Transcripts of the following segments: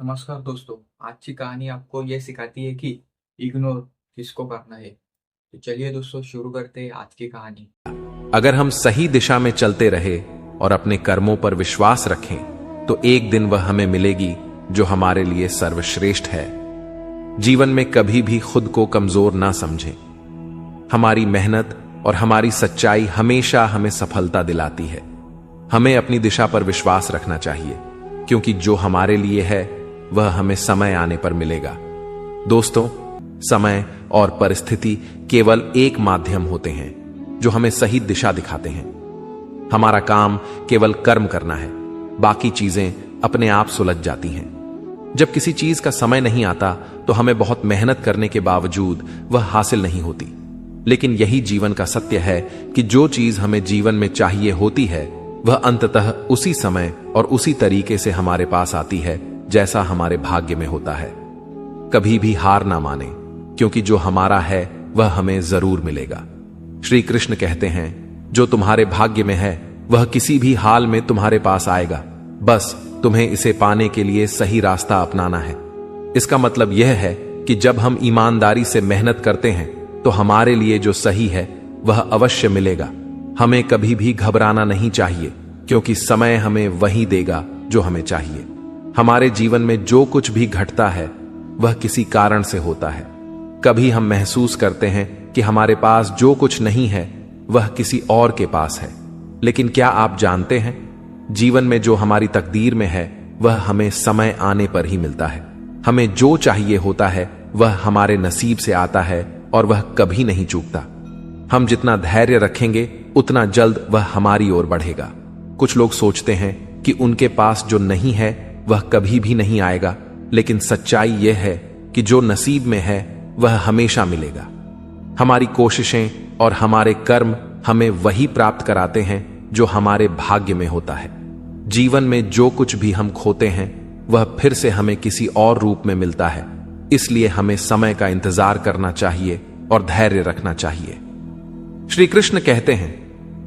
नमस्कार दोस्तों। आज की कहानी आपको यह सिखाती है कि इग्नोर किसको करना है। तो चलिए दोस्तों, शुरू करते हैं आज की कहानी। अगर हम सही दिशा में चलते रहे और अपने कर्मों पर विश्वास रखें तो एक दिन वह हमें मिलेगी जो हमारे लिए सर्वश्रेष्ठ है। जीवन में कभी भी खुद को कमजोर ना समझें। हमारी मेहनत और हमारी सच्चाई हमेशा हमें सफलता दिलाती है। हमें अपनी दिशा पर विश्वास रखना चाहिए, क्योंकि जो हमारे लिए है वह हमें समय आने पर मिलेगा। दोस्तों, समय और परिस्थिति केवल एक माध्यम होते हैं जो हमें सही दिशा दिखाते हैं। हमारा काम केवल कर्म करना है, बाकी चीजें अपने आप सुलझ जाती हैं। जब किसी चीज का समय नहीं आता तो हमें बहुत मेहनत करने के बावजूद वह हासिल नहीं होती। लेकिन यही जीवन का सत्य है कि जो चीज हमें जीवन में चाहिए होती है वह अंततः उसी समय और उसी तरीके से हमारे पास आती है जैसा हमारे भाग्य में होता है। कभी भी हार ना माने, क्योंकि जो हमारा है वह हमें जरूर मिलेगा। श्री कृष्ण कहते हैं, जो तुम्हारे भाग्य में है वह किसी भी हाल में तुम्हारे पास आएगा, बस तुम्हें इसे पाने के लिए सही रास्ता अपनाना है। इसका मतलब यह है कि जब हम ईमानदारी से मेहनत करते हैं तो हमारे लिए जो सही है वह अवश्य मिलेगा। हमें कभी भी घबराना नहीं चाहिए, क्योंकि समय हमें वही देगा जो हमें चाहिए। हमारे जीवन में जो कुछ भी घटता है वह किसी कारण से होता है। कभी हम महसूस करते हैं कि हमारे पास जो कुछ नहीं है वह किसी और के पास है, लेकिन क्या आप जानते हैं, जीवन में जो हमारी तकदीर में है वह हमें समय आने पर ही मिलता है। हमें जो चाहिए होता है वह हमारे नसीब से आता है और वह कभी नहीं चूकता। हम जितना धैर्य रखेंगे उतना जल्द वह हमारी ओर बढ़ेगा। कुछ लोग सोचते हैं कि उनके पास जो नहीं है वह कभी भी नहीं आएगा, लेकिन सच्चाई यह है कि जो नसीब में है वह हमेशा मिलेगा। हमारी कोशिशें और हमारे कर्म हमें वही प्राप्त कराते हैं जो हमारे भाग्य में होता है। जीवन में जो कुछ भी हम खोते हैं वह फिर से हमें किसी और रूप में मिलता है। इसलिए हमें समय का इंतजार करना चाहिए और धैर्य रखना चाहिए। श्री कृष्ण कहते हैं,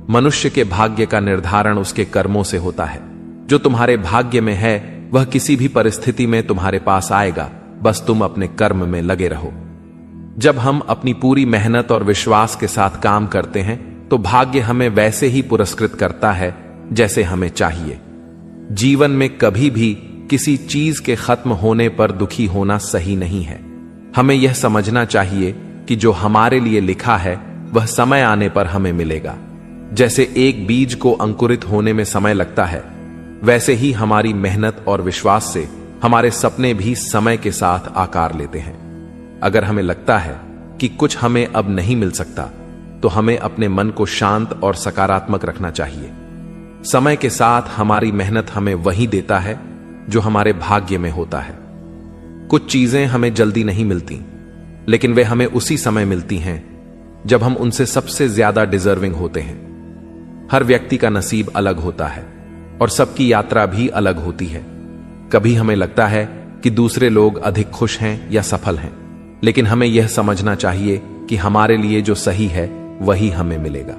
मनुष्य के भाग्य का निर्धारण उसके कर्मों से होता है। जो तुम्हारे भाग्य में है वह किसी भी परिस्थिति में तुम्हारे पास आएगा, बस तुम अपने कर्म में लगे रहो। जब हम अपनी पूरी मेहनत और विश्वास के साथ काम करते हैं तो भाग्य हमें वैसे ही पुरस्कृत करता है जैसे हमें चाहिए। जीवन में कभी भी किसी चीज के खत्म होने पर दुखी होना सही नहीं है। हमें यह समझना चाहिए कि जो हमारे लिए लिखा है वह समय आने पर हमें मिलेगा। जैसे एक बीज को अंकुरित होने में समय लगता है, वैसे ही हमारी मेहनत और विश्वास से हमारे सपने भी समय के साथ आकार लेते हैं। अगर हमें लगता है कि कुछ हमें अब नहीं मिल सकता तो हमें अपने मन को शांत और सकारात्मक रखना चाहिए। समय के साथ हमारी मेहनत हमें वही देता है जो हमारे भाग्य में होता है। कुछ चीजें हमें जल्दी नहीं मिलती, लेकिन वे हमें उसी समय मिलती हैं जब हम उनसे सबसे ज्यादा डिजर्विंग होते हैं। हर व्यक्ति का नसीब अलग होता है और सबकी यात्रा भी अलग होती है। कभी हमें लगता है कि दूसरे लोग अधिक खुश हैं या सफल हैं, लेकिन हमें यह समझना चाहिए कि हमारे लिए जो सही है वही हमें मिलेगा।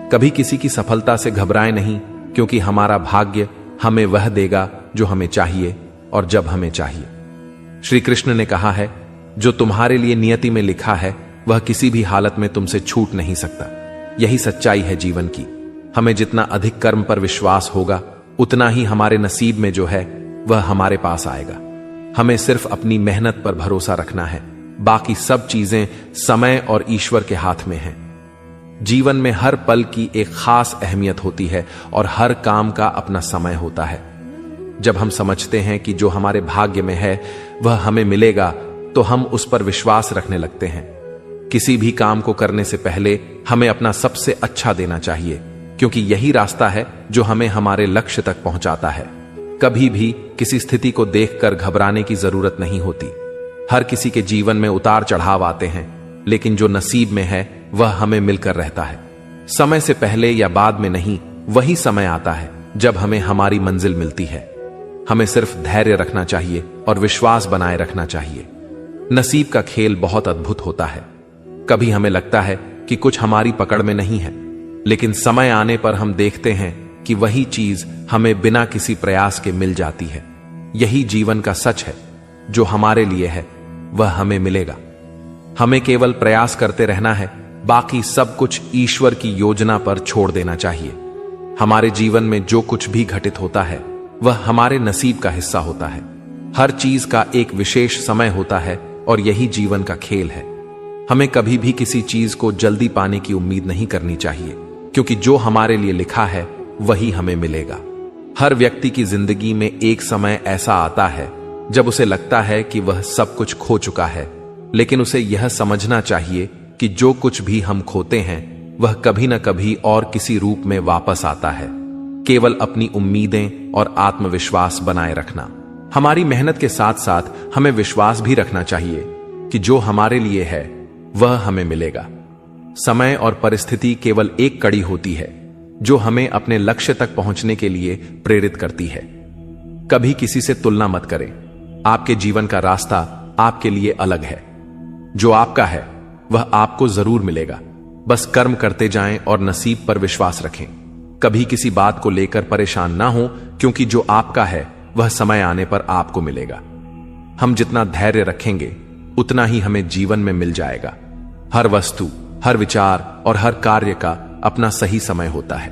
कभी किसी की सफलता से घबराएं नहीं, क्योंकि हमारा भाग्य हमें वह देगा जो हमें चाहिए और जब हमें चाहिए। श्री कृष्ण ने कहा है, जो तुम्हारे लिए नियति में लिखा है वह किसी भी हालत में तुमसे छूट नहीं सकता। यही सच्चाई है जीवन की। हमें जितना अधिक कर्म पर विश्वास होगा उतना ही हमारे नसीब में जो है वह हमारे पास आएगा। हमें सिर्फ अपनी मेहनत पर भरोसा रखना है, बाकी सब चीजें समय और ईश्वर के हाथ में हैं। जीवन में हर पल की एक खास अहमियत होती है और हर काम का अपना समय होता है। जब हम समझते हैं कि जो हमारे भाग्य में है वह हमें मिलेगा तो हम उस पर विश्वास रखने लगते हैं। किसी भी काम को करने से पहले हमें अपना सबसे अच्छा देना चाहिए, क्योंकि यही रास्ता है जो हमें हमारे लक्ष्य तक पहुंचाता है। कभी भी किसी स्थिति को देखकर घबराने की जरूरत नहीं होती। हर किसी के जीवन में उतार चढ़ाव आते हैं, लेकिन जो नसीब में है वह हमें मिलकर रहता है। समय से पहले या बाद में नहीं, वही समय आता है जब हमें हमारी मंजिल मिलती है। हमें सिर्फ धैर्य रखना चाहिए और विश्वास बनाए रखना चाहिए। नसीब का खेल बहुत अद्भुत होता है। कभी हमें लगता है कि कुछ हमारी पकड़ में नहीं है, लेकिन समय आने पर हम देखते हैं कि वही चीज हमें बिना किसी प्रयास के मिल जाती है। यही जीवन का सच है। जो हमारे लिए है वह हमें मिलेगा। हमें केवल प्रयास करते रहना है, बाकी सब कुछ ईश्वर की योजना पर छोड़ देना चाहिए। हमारे जीवन में जो कुछ भी घटित होता है वह हमारे नसीब का हिस्सा होता है। हर चीज का एक विशेष समय होता है और यही जीवन का खेल है। हमें कभी भी किसी चीज को जल्दी पाने की उम्मीद नहीं करनी चाहिए, क्योंकि जो हमारे लिए लिखा है वही हमें मिलेगा। हर व्यक्ति की जिंदगी में एक समय ऐसा आता है जब उसे लगता है कि वह सब कुछ खो चुका है, लेकिन उसे यह समझना चाहिए कि जो कुछ भी हम खोते हैं वह कभी न कभी और किसी रूप में वापस आता है। केवल अपनी उम्मीदें और आत्मविश्वास बनाए रखना। हमारी मेहनत के साथ साथ हमें विश्वास भी रखना चाहिए कि जो हमारे लिए है वह हमें मिलेगा। समय और परिस्थिति केवल एक कड़ी होती है जो हमें अपने लक्ष्य तक पहुंचने के लिए प्रेरित करती है। कभी किसी से तुलना मत करें। आपके जीवन का रास्ता आपके लिए अलग है। जो आपका है वह आपको जरूर मिलेगा। बस कर्म करते जाएं और नसीब पर विश्वास रखें। कभी किसी बात को लेकर परेशान ना हो, क्योंकि जो आपका है वह समय आने पर आपको मिलेगा। हम जितना धैर्य रखेंगे उतना ही हमें जीवन में मिल जाएगा। हर वस्तु, हर विचार और हर कार्य का अपना सही समय होता है।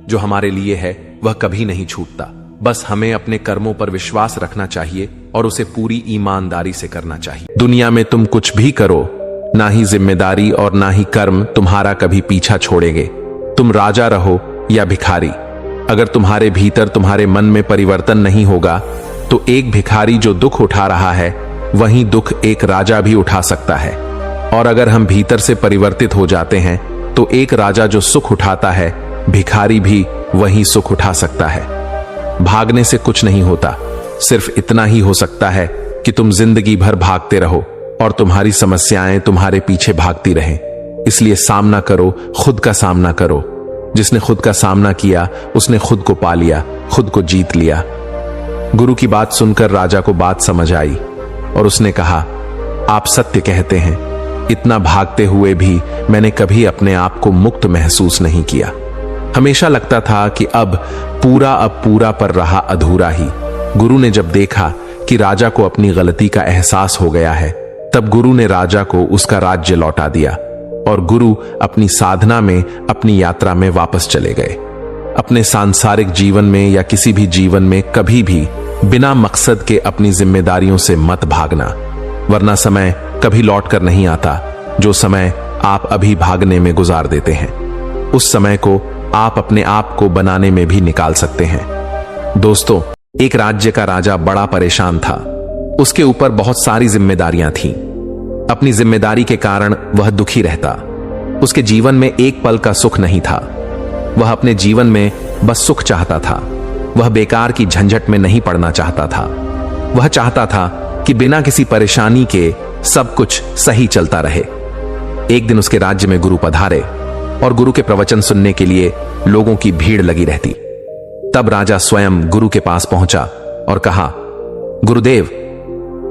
जो हमारे लिए है वह कभी नहीं छूटता। बस हमें अपने कर्मों पर विश्वास रखना चाहिए और उसे पूरी ईमानदारी से करना चाहिए। दुनिया में तुम कुछ भी करो, ना ही जिम्मेदारी और ना ही कर्म तुम्हारा कभी पीछा छोड़ेंगे। तुम राजा रहो या भिखारी, अगर तुम्हारे भीतर तुम्हारे मन में परिवर्तन नहीं होगा तो एक भिखारी जो दुख उठा रहा है वही दुख एक राजा भी उठा सकता है। और अगर हम भीतर से परिवर्तित हो जाते हैं तो एक राजा जो सुख उठाता है, भिखारी भी वही सुख उठा सकता है। भागने से कुछ नहीं होता, सिर्फ इतना ही हो सकता है कि तुम जिंदगी भर भागते रहो और तुम्हारी समस्याएं तुम्हारे पीछे भागती रहें। इसलिए सामना करो, खुद का सामना करो। जिसने खुद का सामना किया उसने खुद को पा लिया, खुद को जीत लिया। गुरु की बात सुनकर राजा को बात समझ आई और उसने कहा, आप सत्य कहते हैं। इतना भागते हुए भी मैंने कभी अपने आप को मुक्त महसूस नहीं किया। हमेशा लगता था कि अब पूरा पर रहा अधूरा ही। गुरु ने जब देखा कि राजा को अपनी गलती का एहसास हो गया है, तब गुरु ने राजा को उसका राज्य लौटा दिया और गुरु अपनी साधना में, अपनी यात्रा में वापस चले गए। अपने सांसारिक जीवन में या किसी भी जीवन में कभी भी बिना मकसद के अपनी जिम्मेदारियों से मत भागना, वरना समय कभी लौट कर नहीं आता। जो समय आप अभी भागने में गुजार देते हैं, उस समय को आप अपने आप को बनाने में भी निकाल सकते हैं। दोस्तों, एक राज्य का राजा बड़ा परेशान था। उसके ऊपर बहुत सारी जिम्मेदारियां थीं। अपनी जिम्मेदारी के कारण वह दुखी रहता। उसके जीवन में एक पल का सुख नहीं था। वह अपने जीवन में बस सुख चाहता था। वह बेकार की झंझट में नहीं पड़ना चाहता था। वह चाहता था कि बिना किसी परेशानी के सब कुछ सही चलता रहे। एक दिन उसके राज्य में गुरु पधारे और गुरु के प्रवचन सुनने के लिए लोगों की भीड़ लगी रहती। तब राजा स्वयं गुरु के पास पहुंचा और कहा, गुरुदेव,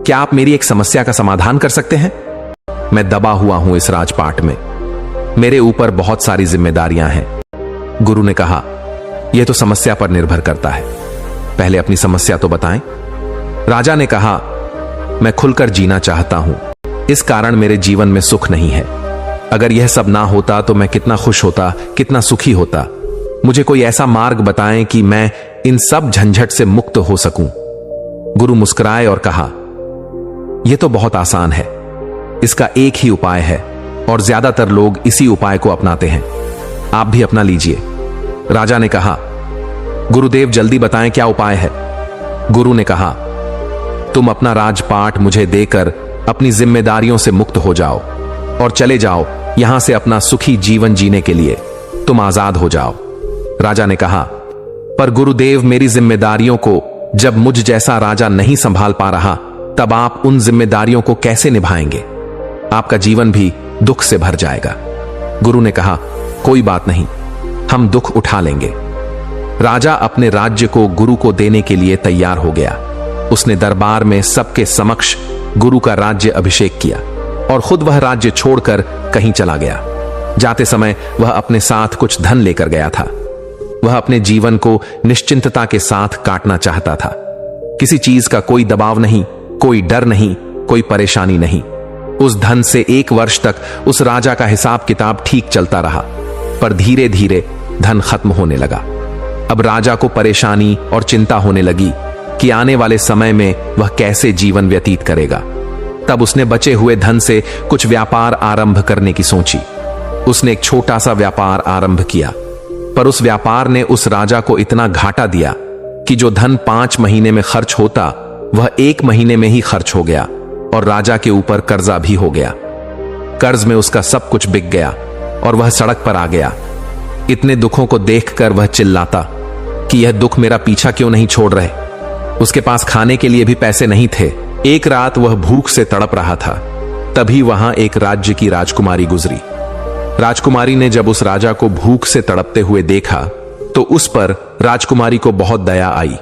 क्या आप मेरी एक समस्या का समाधान कर सकते हैं? मैं दबा हुआ हूं इस राजपाट में। मेरे ऊपर बहुत सारी जिम्मेदारियां हैं। गुरु ने कहा, यह तो समस्या पर निर्भर करता है, पहले अपनी समस्या तो बताएं। राजा ने कहा, मैं खुलकर जीना चाहता हूं, इस कारण मेरे जीवन में सुख नहीं है। अगर यह सब ना होता तो मैं कितना खुश होता, कितना सुखी होता। मुझे कोई ऐसा मार्ग बताएं कि मैं इन सब झंझट से मुक्त हो सकूं। गुरु मुस्कुराए और कहा, यह तो बहुत आसान है। इसका एक ही उपाय है और ज्यादातर लोग इसी उपाय को अपनाते हैं। आप भी अपना लीजिए। राजा ने कहा, गुरुदेव जल्दी बताएं क्या उपाय है। गुरु ने कहा, तुम अपना राजपाट मुझे देकर अपनी जिम्मेदारियों से मुक्त हो जाओ और चले जाओ यहां से अपना सुखी जीवन जीने के लिए। तुम आजाद हो जाओ। राजा ने कहा, पर गुरुदेव, मेरी जिम्मेदारियों को जब मुझ जैसा राजा नहीं संभाल पा रहा, तब आप उन जिम्मेदारियों को कैसे निभाएंगे? आपका जीवन भी दुख से भर जाएगा। गुरु ने कहा, कोई बात नहीं, हम दुख उठा लेंगे। राजा अपने राज्य को गुरु को देने के लिए तैयार हो गया। उसने दरबार में सबके समक्ष गुरु का राज्य अभिषेक किया और खुद वह राज्य छोड़कर कहीं चला गया। जाते समय वह अपने साथ कुछ धन लेकर गया था। वह अपने जीवन को निश्चिंतता के साथ काटना चाहता था। किसी चीज का कोई दबाव नहीं, कोई डर नहीं, कोई परेशानी नहीं। उस धन से 1 वर्ष तक उस राजा का हिसाब किताब ठीक चलता रहा, पर धीरे धीरे धन खत्म होने लगा। अब राजा को परेशानी और चिंता होने लगी कि आने वाले समय में वह कैसे जीवन व्यतीत करेगा। तब उसने बचे हुए धन से कुछ व्यापार आरंभ करने की सोची। उसने एक छोटा सा व्यापार आरंभ किया, पर उस व्यापार ने उस राजा को इतना घाटा दिया कि जो धन 5 महीने में खर्च होता वह 1 महीने में ही खर्च हो गया, और राजा के ऊपर कर्जा भी हो गया। कर्ज में उसका सब कुछ बिक गया और वह सड़क पर आ गया। इतने दुखों को देखकर वह चिल्लाता कि यह दुख मेरा पीछा क्यों नहीं छोड़ रहे। उसके पास खाने के लिए भी पैसे नहीं थे। एक रात वह भूख से तड़प रहा था, तभी वहां एक राज्य की राजकुमारी गुजरी। राजकुमारी ने जब उस राजा को भूख से तड़पते हुए देखा तो उस पर राजकुमारी को बहुत दया आई।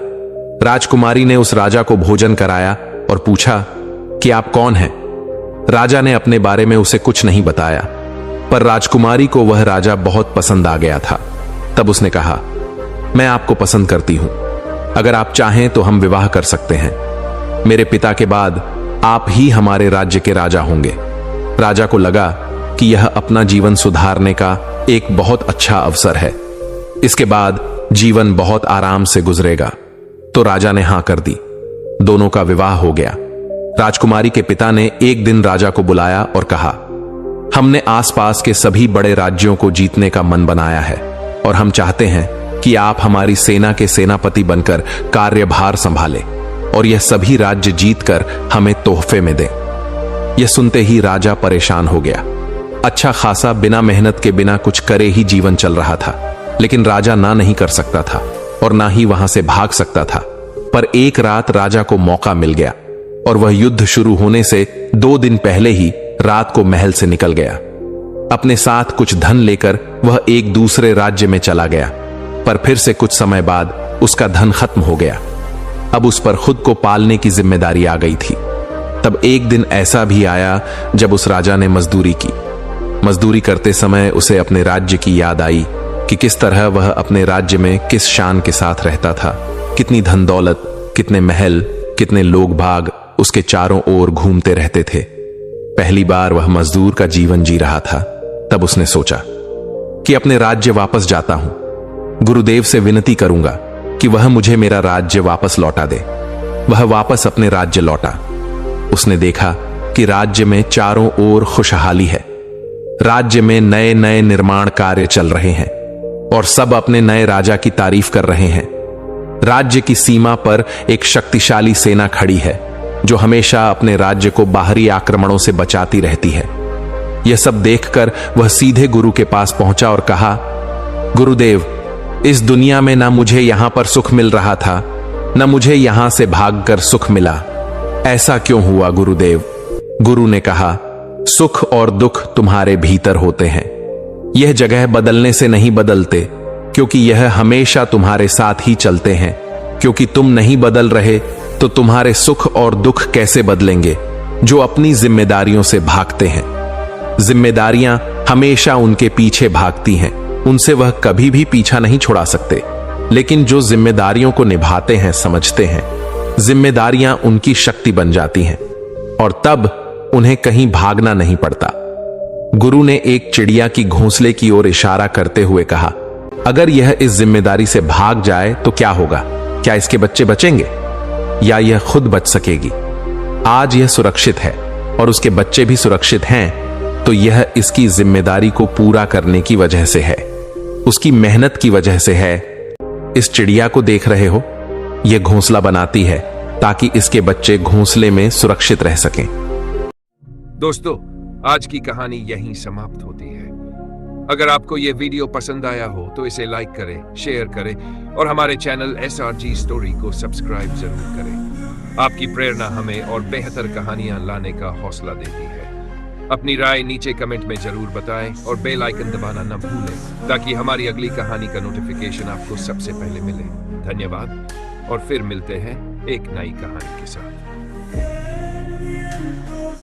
राजकुमारी ने उस राजा को भोजन कराया और पूछा कि आप कौन हैं। राजा ने अपने बारे में उसे कुछ नहीं बताया, पर राजकुमारी को वह राजा बहुत पसंद आ गया था। तब उसने कहा, मैं आपको पसंद करती हूं, अगर आप चाहें तो हम विवाह कर सकते हैं। मेरे पिता के बाद आप ही हमारे राज्य के राजा होंगे। राजा को लगा कि यह अपना जीवन सुधारने का एक बहुत अच्छा अवसर है। इसके बाद जीवन बहुत आराम से गुजरेगा। तो राजा ने हां कर दी। दोनों का विवाह हो गया। राजकुमारी के पिता ने एक दिन राजा को बुलाया और कहा, हमने आसपास के सभी बड़े राज्यों को जीतने का मन बनाया है और हम चाहते हैं कि आप हमारी सेना के सेनापति बनकर कार्यभार संभालें और यह सभी राज्य जीतकर हमें तोहफे में दें। यह सुनते ही राजा परेशान हो गया। अच्छा खासा बिना मेहनत के बिना कुछ करे ही जीवन चल रहा था, लेकिन राजा ना नहीं कर सकता था और ना ही वहां से भाग सकता था। पर एक रात राजा को मौका मिल गया और वह युद्ध शुरू होने से 2 दिन पहले ही रात को महल से निकल गया। अपने साथ कुछ धन लेकर वह एक दूसरे राज्य में चला गया, पर फिर से कुछ समय बाद उसका धन खत्म हो गया। अब उस पर खुद को पालने की जिम्मेदारी आ गई थी। तब एक दिन ऐसा भी आया जब उस राजा ने मजदूरी की। मजदूरी करते समय उसे अपने राज्य की याद आई कि किस तरह वह अपने राज्य में किस शान के साथ रहता था, कितनी धन दौलत, कितने महल, कितने लोग भाग उसके चारों ओर घूमते रहते थे। पहली बार वह मजदूर का जीवन जी रहा था। तब उसने सोचा कि अपने राज्य वापस जाता हूं, गुरुदेव से विनती करूंगा कि वह मुझे मेरा राज्य वापस लौटा दे। वह वापस अपने राज्य लौटा। उसने देखा कि राज्य में चारों ओर खुशहाली है। राज्य में नए नए निर्माण कार्य चल रहे हैं और सब अपने नए राजा की तारीफ कर रहे हैं। राज्य की सीमा पर एक शक्तिशाली सेना खड़ी है जो हमेशा अपने राज्य को बाहरी आक्रमणों से बचाती रहती है। यह सब देखकर वह सीधे गुरु के पास पहुंचा और कहा, गुरुदेव, इस दुनिया में ना मुझे यहां पर सुख मिल रहा था, ना मुझे यहां से भागकर सुख मिला। ऐसा क्यों हुआ गुरुदेव? गुरु ने कहा, सुख और दुख तुम्हारे भीतर होते हैं। यह जगह बदलने से नहीं बदलते, क्योंकि यह हमेशा तुम्हारे साथ ही चलते हैं। क्योंकि तुम नहीं बदल रहे तो तुम्हारे सुख और दुख कैसे बदलेंगे जो अपनी जिम्मेदारियों से भागते हैं। जिम्मेदारियां हमेशा उनके पीछे भागती हैं, उनसे वह कभी भी पीछा नहीं छुड़ा सकते। लेकिन जो जिम्मेदारियों को निभाते हैं, समझते हैं, जिम्मेदारियां उनकी शक्ति बन जाती हैं और तब उन्हें कहीं भागना नहीं पड़ता। गुरु ने एक चिड़िया की घोंसले की ओर इशारा करते हुए कहा, अगर यह इस जिम्मेदारी से भाग जाए तो क्या होगा? क्या इसके बच्चे बचेंगे या यह खुद बच सकेगी? आज यह सुरक्षित है और उसके बच्चे भी सुरक्षित हैं, तो यह इसकी जिम्मेदारी को पूरा करने की वजह से है, उसकी मेहनत की वजह से है। इस चिड़िया को देख रहे हो, यह घोंसला बनाती है ताकि इसके बच्चे घोंसले में सुरक्षित रह सकें। दोस्तों, आज की कहानी यहीं समाप्त होती है। अगर आपको यह वीडियो पसंद आया हो तो इसे लाइक करें, शेयर करें और हमारे चैनल SRG स्टोरी को सब्सक्राइब जरूर करें। आपकी प्रेरणा हमें और बेहतर कहानियां लाने का हौसला देती है। अपनी राय नीचे कमेंट में जरूर बताएं और बेल आइकन दबाना न भूलें ताकि हमारी अगली कहानी का नोटिफिकेशन आपको सबसे पहले मिले। धन्यवाद और फिर मिलते हैं एक नई कहानी के साथ।